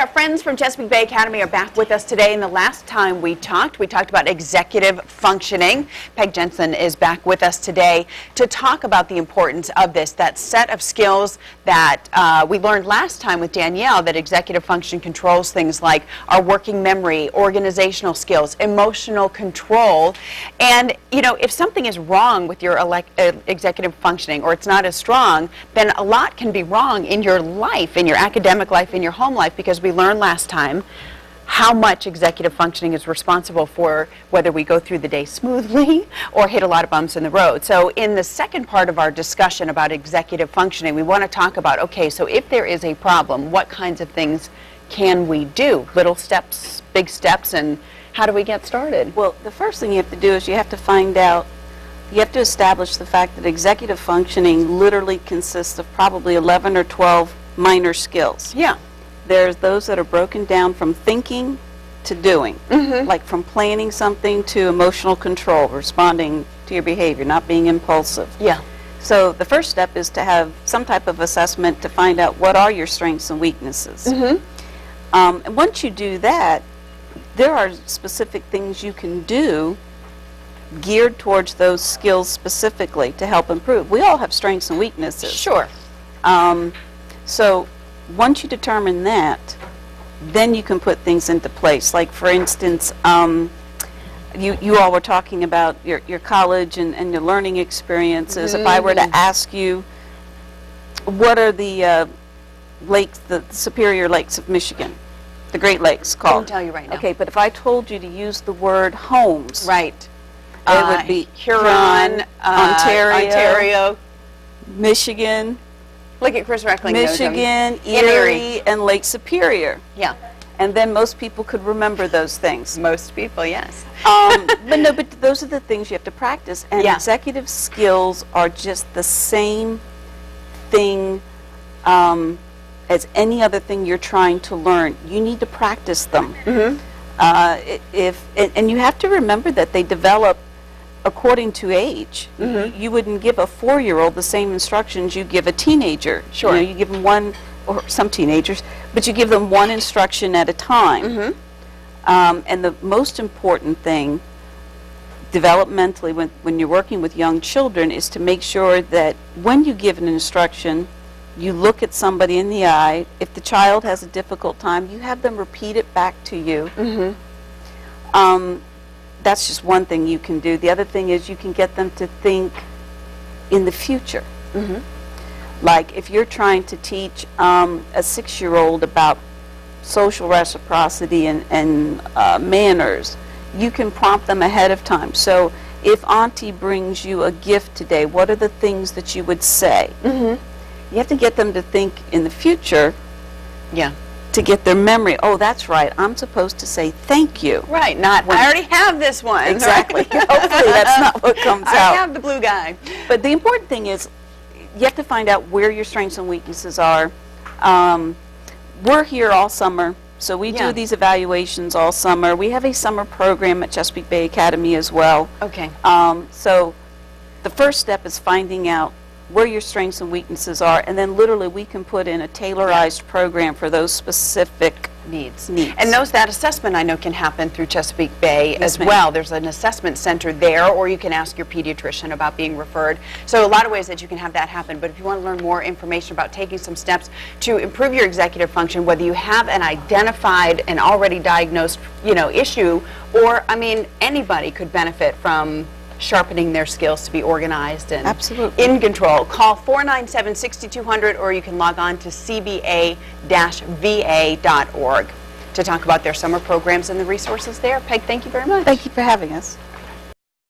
Our friends from Chesapeake Bay Academy are back with us today, and the last time we talked about executive functioning. Peg Jensen is back with us today to talk about the importance of this, that set of skills that we learned last time with Danielle, that executive function controls things like our working memory, organizational skills, emotional control. And, you know, if something is wrong with your executive functioning, or it's not as strong, then a lot can be wrong in your life, in your academic life, in your home life, because we learned last time how much executive functioning is responsible for whether we go through the day smoothly or hit a lot of bumps in the road. So in the second part of our discussion about executive functioning, we want to talk about, okay, so if there is a problem, what kinds of things can we do? Little steps, big steps, and how do we get started? Well, the first thing you have to do is you have to find out, you have to establish the fact that executive functioning literally consists of probably 11 or 12 minor skills. Yeah. There's those that are broken down from thinking to doing, like from planning something to emotional control, responding to your behavior, not being impulsive. Yeah. So the first step is to have some type of assessment to find out what are your strengths and weaknesses. And once you do that, there are specific things you can do geared towards those skills specifically to help improve. We all have strengths and weaknesses. Sure. So once you determine that, then you can put things into place. Like, for instance, you all were talking about your college and your learning experiences. If I were to ask you, what are the lakes, the Superior Lakes of Michigan, the Great Lakes called? I can tell you right now. Okay, but if I told you to use the word homes, right, it would be Huron, Ontario, Michigan. Look at Chris Reckling. Michigan, Erie, and Lake Superior. Yeah. And then most people could remember those things. Most people, yes. But those are the things you have to practice. And executive skills are just the same thing as any other thing you're trying to learn. You need to practice them. And you have to remember that they develop according to age. You wouldn't give a 4-year-old the same instructions you give a teenager. Sure. You know, you give them one, or some teenagers, but you give them one instruction at a time. And the most important thing developmentally when you're working with young children is to make sure that when you give an instruction, you look at somebody in the eye. If the child has a difficult time, you have them repeat it back to you. That's just one thing you can do. The other thing is you can get them to think in the future. Like if you're trying to teach a 6-year-old about social reciprocity and manners, you can prompt them ahead of time. So if Auntie brings you a gift today, what are the things that you would say? You have to get them to think in the future. Yeah. To get their memory. Oh, that's right. I'm supposed to say thank you. Right. Not, I already have this one. Exactly. Right? Hopefully that's not what comes out. I have the blue guy. But the important thing is you have to find out where your strengths and weaknesses are. We're here all summer, so we do these evaluations all summer. We have a summer program at Chesapeake Bay Academy as well. Okay. So the first step is finding out where your strengths and weaknesses are, and then literally we can put in a tailorized program for those specific needs. And that assessment I know can happen through Chesapeake Bay as well. There's an assessment center there, or you can ask your pediatrician about being referred. So a lot of ways that you can have that happen. But if you want to learn more information about taking some steps to improve your executive function, whether you have an identified and already diagnosed, issue, or anybody could benefit from sharpening their skills to be organized and in control. Call 497-6200, or you can log on to cba-va.org to talk about their summer programs and the resources there. Peg, thank you very much. Thank you for having us.